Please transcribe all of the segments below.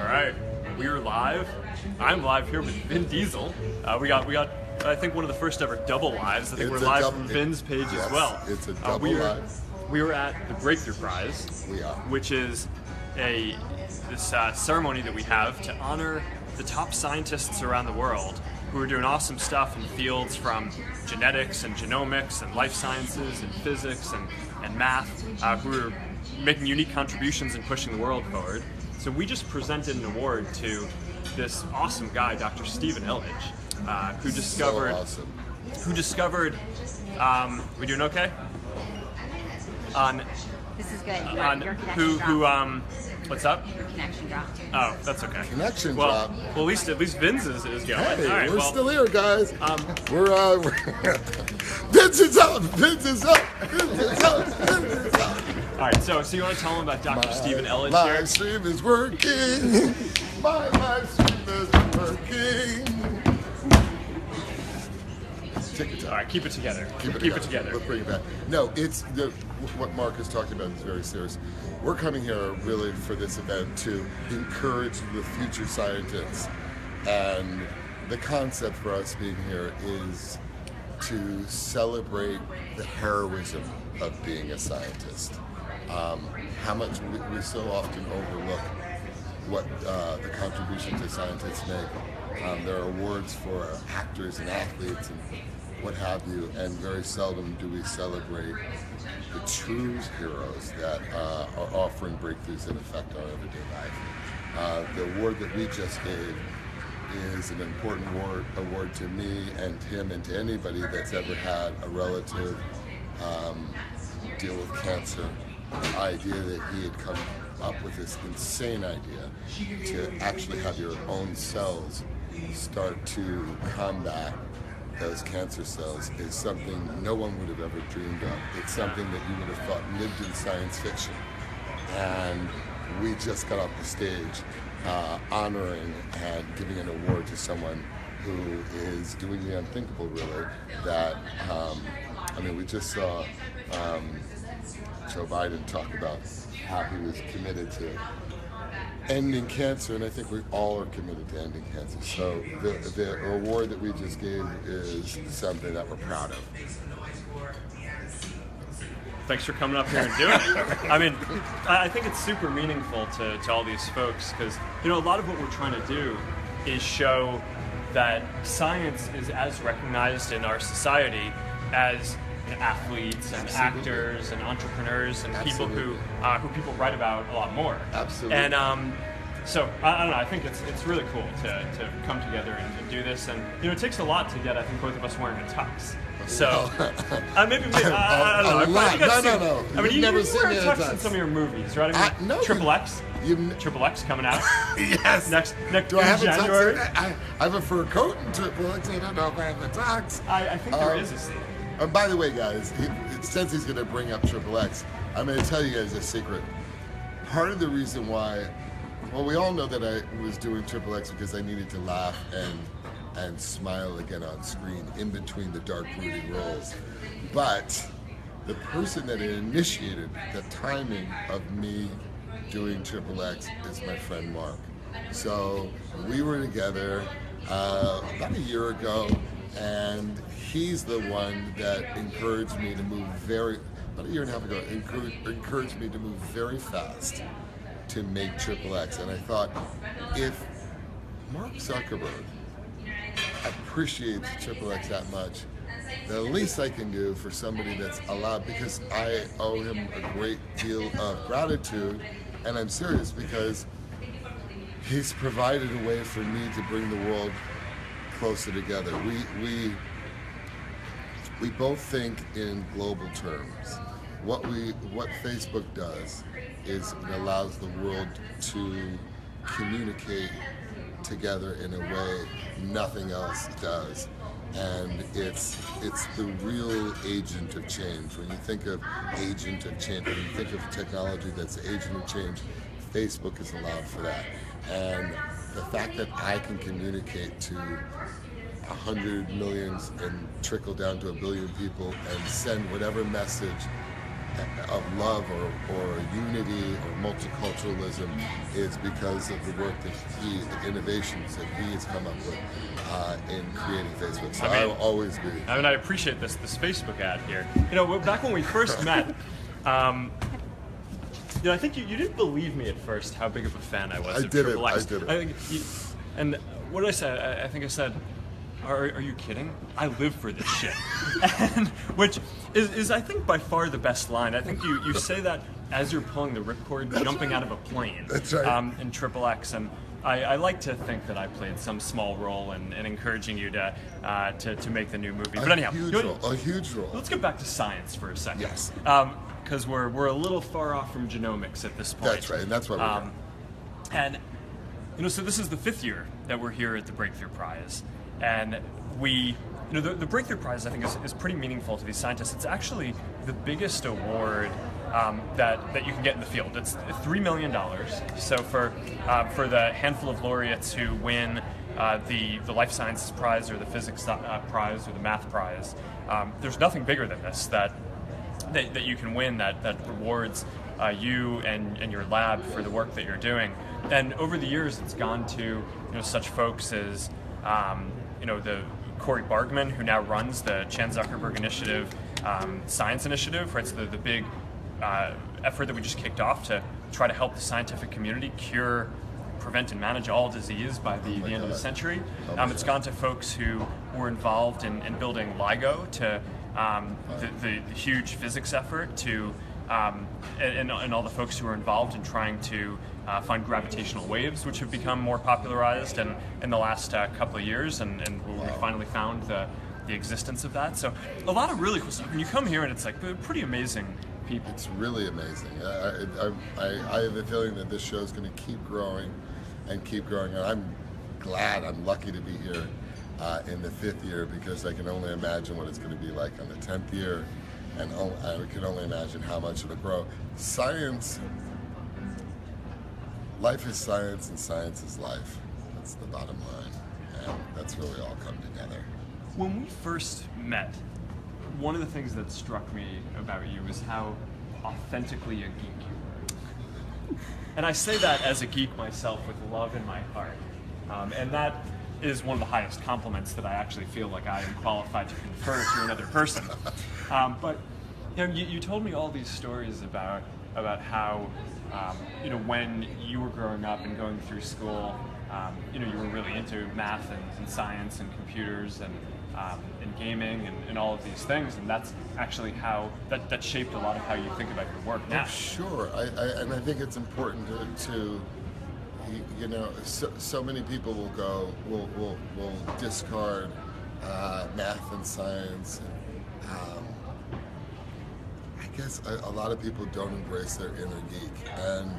right, we're live. I'm live here with Vin Diesel. We got. I think one of the first ever double lives. I think we're live from Vin's page as well. It's a double live. We were at the Breakthrough Prize. We are. Which is this ceremony that we have to honor the top scientists around the world who are doing awesome stuff in fields from genetics and genomics and life sciences and physics and math, who are making unique contributions and pushing the world forward. So we just presented an award to this awesome guy, Dr. Stephen Illich, who discovered. So awesome. Who discovered? We doing okay? This is good. Your Who connection dropped. What's up? Your connection dropped. Oh, that's okay. Connection well, drop. Well, at least Vin's is going. Hey, All right, we're well, still here, guys. We're Vince is up. Vince is up. Vince is up. Vince is up. All right, so you want to tell them about Dr. Stephen Illich My here? stream is working. My stream is working. Take your time. All right, keep it together. Keep it together. Let's bring it back. No, what Mark is talking about is very serious. We're coming here really for this event to encourage the future scientists. And the concept for us being here is to celebrate the heroism of being a scientist. How much we so often overlook what the contributions that scientists make. There are awards for actors and athletes and what have you, and very seldom do we celebrate the true heroes that are offering breakthroughs and affect our everyday life. The award that we just gave is an important award to me and him and to anybody that's ever had a relative deal with cancer. The idea that he had come up with this insane idea to actually have your own cells start to combat those cancer cells is something no one would have ever dreamed of. It's something that you would have thought lived in science fiction. And we just got off the stage honoring and giving an award to someone who is doing the unthinkable, really. That, we just saw Joe Biden talk about how he was committed to ending cancer, and I think we all are committed to ending cancer. So the award that we just gave is something that we're proud of. Thanks for coming up here and doing it. I mean, I think it's super meaningful to all these folks because, a lot of what we're trying to do is show that science is as recognized in our society as athletes and actors and entrepreneurs and people who people write about a lot more. Absolutely. And so I don't know. I think it's really cool to come together and do this. And it takes a lot to get I think both of us wearing a tux. So maybe I don't know. No. I mean, you never wear a seen tux in some of your movies, right? I mean, no. Triple X. Triple X coming out. Yes. Next Do I have January. A tux? I have a fur coat in Triple X. I don't know if I have a tux. I think there is a scene. By the way, guys, since he's going to bring up Triple X, I'm going to tell you guys a secret. Part of the reason why, we all know that I was doing Triple X because I needed to laugh and smile again on screen in between the dark, brooding roles. But the person that initiated the timing of me doing Triple X is my friend Mark. So we were together about a year ago, and he's the one that encouraged me to move about a year and a half ago, encouraged me to move very fast to make Triple X. And I thought, if Mark Zuckerberg appreciates Triple X that much, the least I can do for somebody that's allowed, because I owe him a great deal of gratitude, and I'm serious, because he's provided a way for me to bring the world closer together. We both think in global terms. What Facebook does is it allows the world to communicate together in a way nothing else does. And it's the real agent of change. When you think of agent of change, when you think of technology that's the agent of change, Facebook is allowed for that. And the fact that I can communicate to 100 million and trickle down to 1 billion people and send whatever message of love or unity or multiculturalism is because of the work that the innovations that he has come up with in creating Facebook. So I will always be. I mean, I appreciate this Facebook ad here. Back when we first met, I think you didn't believe me at first how big of a fan I was of Triple X. I did it. I think and what did I say? I think I said, Are you kidding? I live for this shit. And, which is, I think, by far the best line. I think you say that as you're pulling the ripcord, jumping out of a plane. That's right. In Triple X. And I like to think that I played some small role in encouraging you to make the new movie. But anyhow, a huge role. Let's get back to science for a second. Yes. Because we're a little far off from genomics at this point. That's right, and that's why we're here. And so this is the 5th year that we're here at the Breakthrough Prize. And the Breakthrough Prize, I think, is pretty meaningful to these scientists. It's actually the biggest award that you can get in the field. It's $3 million. So for the handful of laureates who win the Life Sciences Prize or the Physics Prize or the Math Prize, there's nothing bigger than this that you can win that rewards you and your lab for the work that you're doing. And over the years, it's gone to such folks as the Corey Bargman, who now runs the Chan Zuckerberg Initiative Science Initiative, right? So the big effort that we just kicked off to try to help the scientific community cure, prevent, and manage all disease by the end of the century. It's gone to folks who were involved in building LIGO, to the huge physics effort, to and all the folks who are involved in trying to find gravitational waves, which have become more popularized in the last couple of years, and we finally found the existence of that. So a lot of really cool stuff. When you come here, and it's like pretty amazing people. It's really amazing. I have a feeling that this show is going to keep growing and keep growing. And I'm glad, I'm lucky to be here in the 5th year, because I can only imagine what it's going to be like on the 10th year. And I can only imagine how much it'll grow. Science, life is science and science is life. That's the bottom line. And that's where we all come together. When we first met, one of the things that struck me about you was how authentically a geek you were. And I say that as a geek myself with love in my heart. And that is one of the highest compliments that I actually feel like I am qualified to confer to another person. But you told me all these stories about how when you were growing up and going through school, you were really into math and science and computers and gaming and all of these things, and that's actually how that shaped a lot of how you think about your work now. Oh, sure, and I think it's important to so many people will discard math and science. I guess a lot of people don't embrace their inner geek, and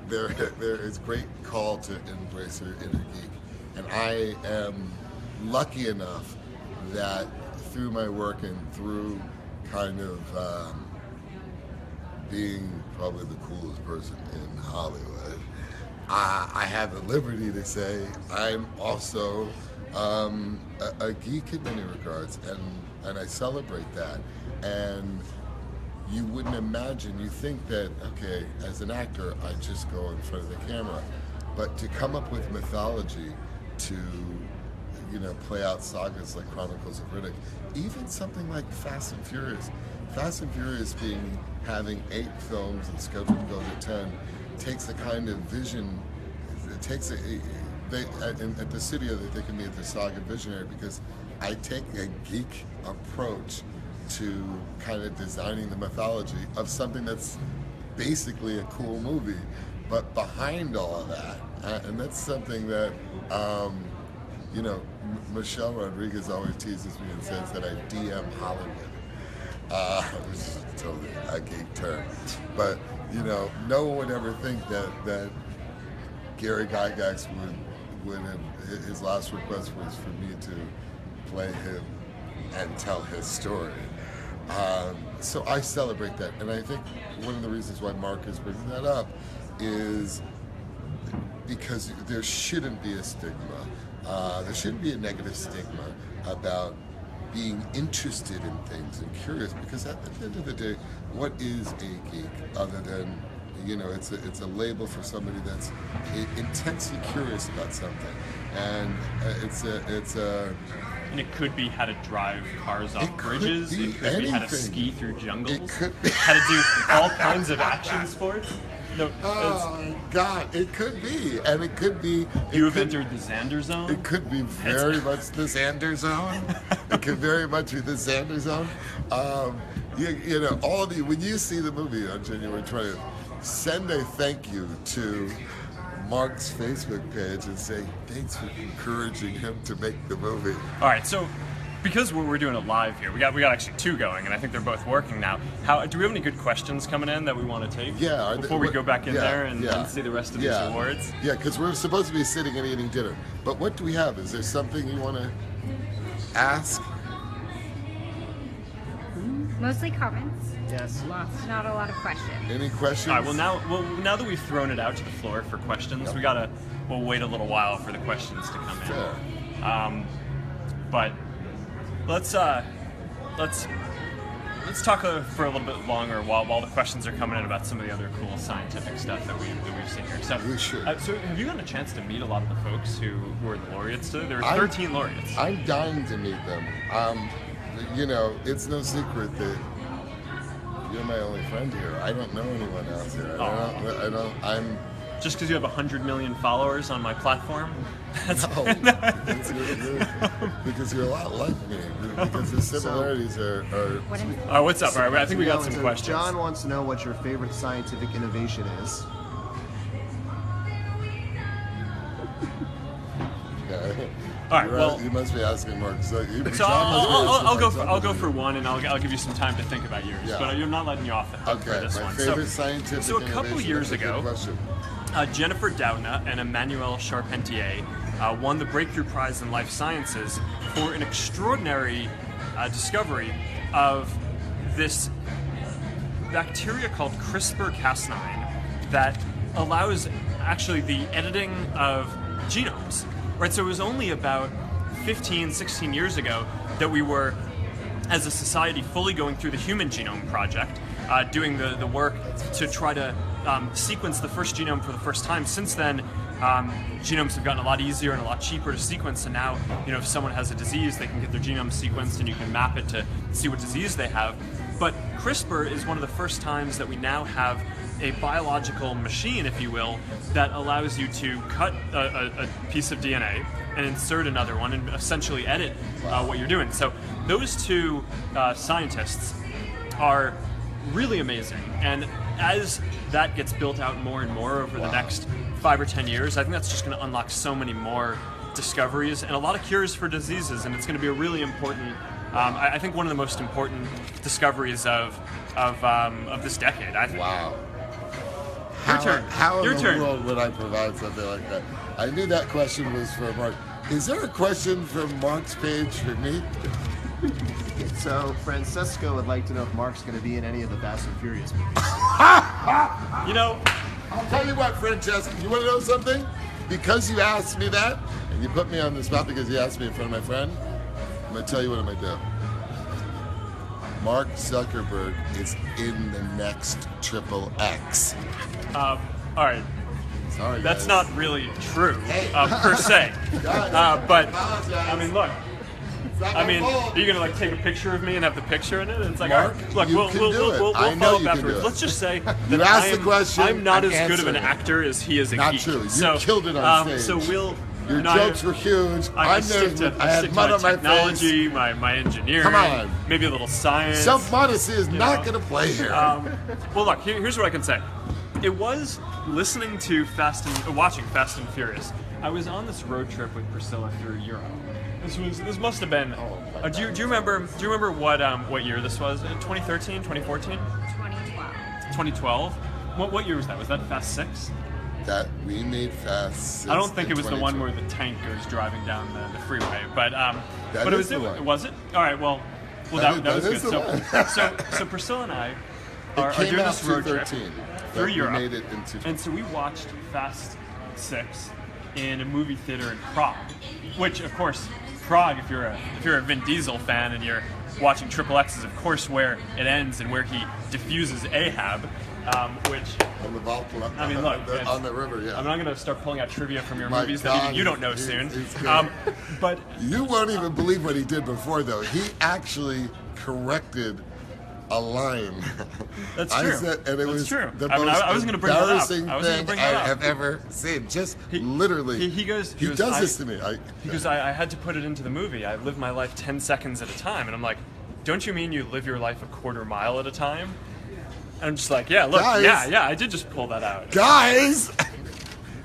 there is great call to embrace your inner geek. And I am lucky enough that through my work and through kind of being probably the coolest person in Hollywood, I have the liberty to say I'm also a geek in many regards, and I celebrate that. And you wouldn't imagine, you think that, okay, as an actor, I just go in front of the camera. But to come up with mythology, to play out sagas like Chronicles of Riddick, even something like Fast and Furious. Fast and Furious having 8 films and scheduled to go to 10, takes a kind of vision. It takes at the studio they think of me as the saga visionary, because I take a geek approach to kind of designing the mythology of something that's basically a cool movie, but behind all of that, and that's something that Michelle Rodriguez always teases me and says that I DM Hollywood, which is totally a geek term. But no one would ever think that Gary Gygax would have, his last request was for me to play him and tell his story. So I celebrate that, and I think one of the reasons why Mark is bringing that up is because there shouldn't be a stigma. There shouldn't be a negative stigma about being interested in things and curious, because at the end of the day, what is a geek other than, it's a label for somebody that's intensely curious about something, and and it could be how to drive cars off bridges. It could be how to ski through jungles. It could be how to do all kinds of action sports. No, oh God, it could be, and it could be. You have entered the Xander zone. It could be very much the Xander zone. It could very much be the Xander zone. All of you, when you see the movie on January 20th, send a thank you to Mark's Facebook page and say thanks for encouraging him to make the movie. All right, so because we're doing it live here, we got actually two going, and I think they're both working now. Do we have any good questions coming in that we want to take? Yeah. Before we go back in there and see the rest of these awards? Yeah, because we're supposed to be sitting and eating dinner. But what do we have? Is there something you want to ask? Mostly comments. Yes. Not a lot of questions. Any questions? All right. Now that we've thrown it out to the floor for questions, we'll wait a little while for the questions to come in. Fair. But let's talk for a little bit longer while the questions are coming in about some of the other cool scientific stuff that we've seen here. So, we should. So have you gotten a chance to meet a lot of the folks who were the laureates today? There were 13 laureates. I'm dying to meet them. It's no secret that you're my only friend here. I don't know anyone else here. I'm just because you have 100 million followers on my platform. Because you're a lot like me. Because the similarities are. What's up? All right, I think we got some questions. John wants to know what your favorite scientific innovation is. All right. Well, you must be asking Mark. So I'll go for one, and I'll give you some time to think about yours. Yeah. But I'm not letting you off the hook for this my one. Favorite scientific so a couple innovation. years That's a good ago, question. Jennifer Doudna and Emmanuel Charpentier won the Breakthrough Prize in Life Sciences for an extraordinary discovery of this bacteria called CRISPR-Cas9 that allows actually the editing of genomes. Right, so it was only about 15, 16 years ago that we were, as a society, fully going through the Human Genome Project, doing the work to try to sequence the first genome for the first time. Since then, genomes have gotten a lot easier and a lot cheaper to sequence, and now, if someone has a disease, they can get their genome sequenced and you can map it to see what disease they have. But CRISPR is one of the first times that we now have a biological machine, if you will, that allows you to cut a piece of DNA and insert another one and essentially edit what you're doing. So those two scientists are really amazing. And as that gets built out more and more over the next 5 or 10 years, I think that's just going to unlock so many more discoveries and a lot of cures for diseases. And it's going to be a really important, I think one of the most important discoveries of this decade. I think. Wow. How in the world would I provide something like that? I knew that question was for Mark. Is there a question from Mark's page for me? So, Francesco would like to know if Mark's going to be in any of the Fast and Furious movies. I'll tell you what, Francesco, you want to know something? Because you asked me that, and you put me on the spot because you asked me in front of my friend, I'm going to tell you what I'm going to do. Mark Zuckerberg is in the next XXX. All right. Sorry, that's guys. not really true, per se. But I mean, look. I mean, are you gonna take a picture of me and have the picture in it? And it's like, Mark, all right, look, we'll follow up afterwards. Let's just say that I'm not as good of an actor as he is a not geek. Not true. You killed it on stage. So Your jokes were huge. I had mud on my technology, my engineering. Come on. Maybe a little science. Self-modesty is not going to play here. Well, look, here's what I can say. It was listening to watching Fast and Furious. I was on this road trip with Priscilla through Europe. This must have been. Do you remember what year this was? 2013, 2014? 2012. 2012. What year was that? Was that Fast 6? That we made Fast 6. I don't think it was the one where the tank goes driving down the freeway, but it was. Was it? All right. Well, that was good. So Priscilla and I are doing this road trip through Europe, made it into and so we watched Fast 6 in a movie theater in Prague, which of course Prague, if you're a Vin Diesel fan and you're watching Triple X, is of course where it ends and where he diffuses Ahab, which On the Valhalla, I mean, look, on the river, yeah. I'm not going to start pulling out trivia from your My movies God, that even you don't know he's soon. good. But You won't even believe what he did before, though. He actually corrected a line. That's I true. said, and it That's was true. the I mean, most I was gonna bring that up. embarrassing I was gonna thing bring I that up. have ever seen. Just literally, he goes. he does this to me. I had to put it into the movie. I live my life 10 seconds at a time, and I'm like, don't you mean you live your life a quarter mile at a time? And I'm just like, yeah, look, Guys. yeah, I did just pull that out. Guys,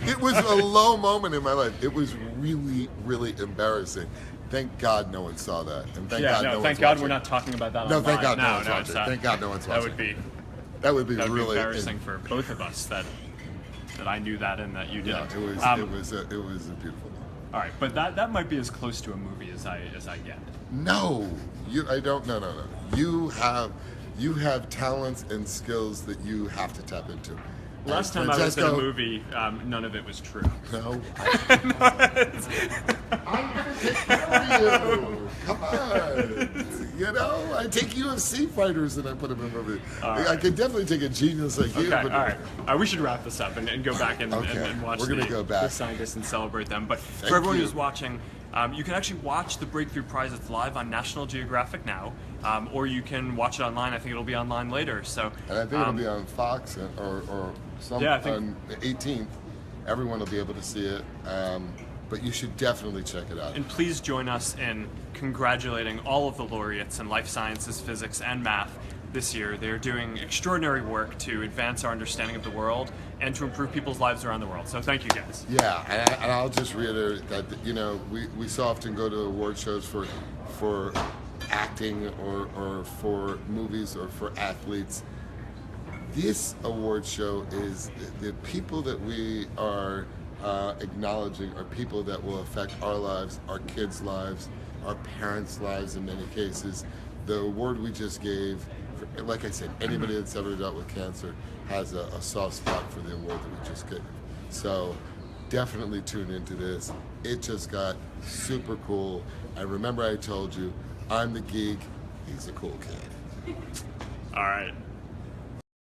it was a low moment in my life. It was really, really embarrassing. Thank God no one saw that, and thank God no one's thank God watching. we're not talking about that No, online. thank God no one's it's watching. not. Thank God no one's That watching. would be really embarrassing for both of us that I knew that and that you Yeah, didn't. it was a beautiful moment. All right, but that might be as close to a movie as I get. No, I don't. No. You have talents and skills that you have to tap into. Last time I was in a movie, none of it was true. No. I'm gonna take care of you. Come on. You know, I take UFC fighters and I put them in a movie. Right. I could definitely take a genius like you. Okay, But all right. We should wrap this up and go back and watch We're gonna go back. the scientists and celebrate them. But Thank for everyone you. who's watching, you can actually watch the Breakthrough Prize. It's live on National Geographic now, or you can watch it online. I think it'll be online later. So, And I think it'll be on Fox or some Yeah, I think- on the 18th. Everyone will be able to see it. But you should definitely check it out. And please join us in congratulating all of the laureates in life sciences, physics, and math this year. They're doing extraordinary work to advance our understanding of the world and to improve people's lives around the world. So thank you, guys. Yeah, and I'll just reiterate that, you know, we so often go to award shows for acting or for movies or for athletes. This award show is the people that we are acknowledging are people that will affect our lives, our kids' lives, our parents' lives in many cases. The award we just gave, like I said, anybody that's ever dealt with cancer has a soft spot for the award that we just gave. So definitely tune into this. It just got super cool. And remember I told you, I'm the geek, he's a cool kid. All right.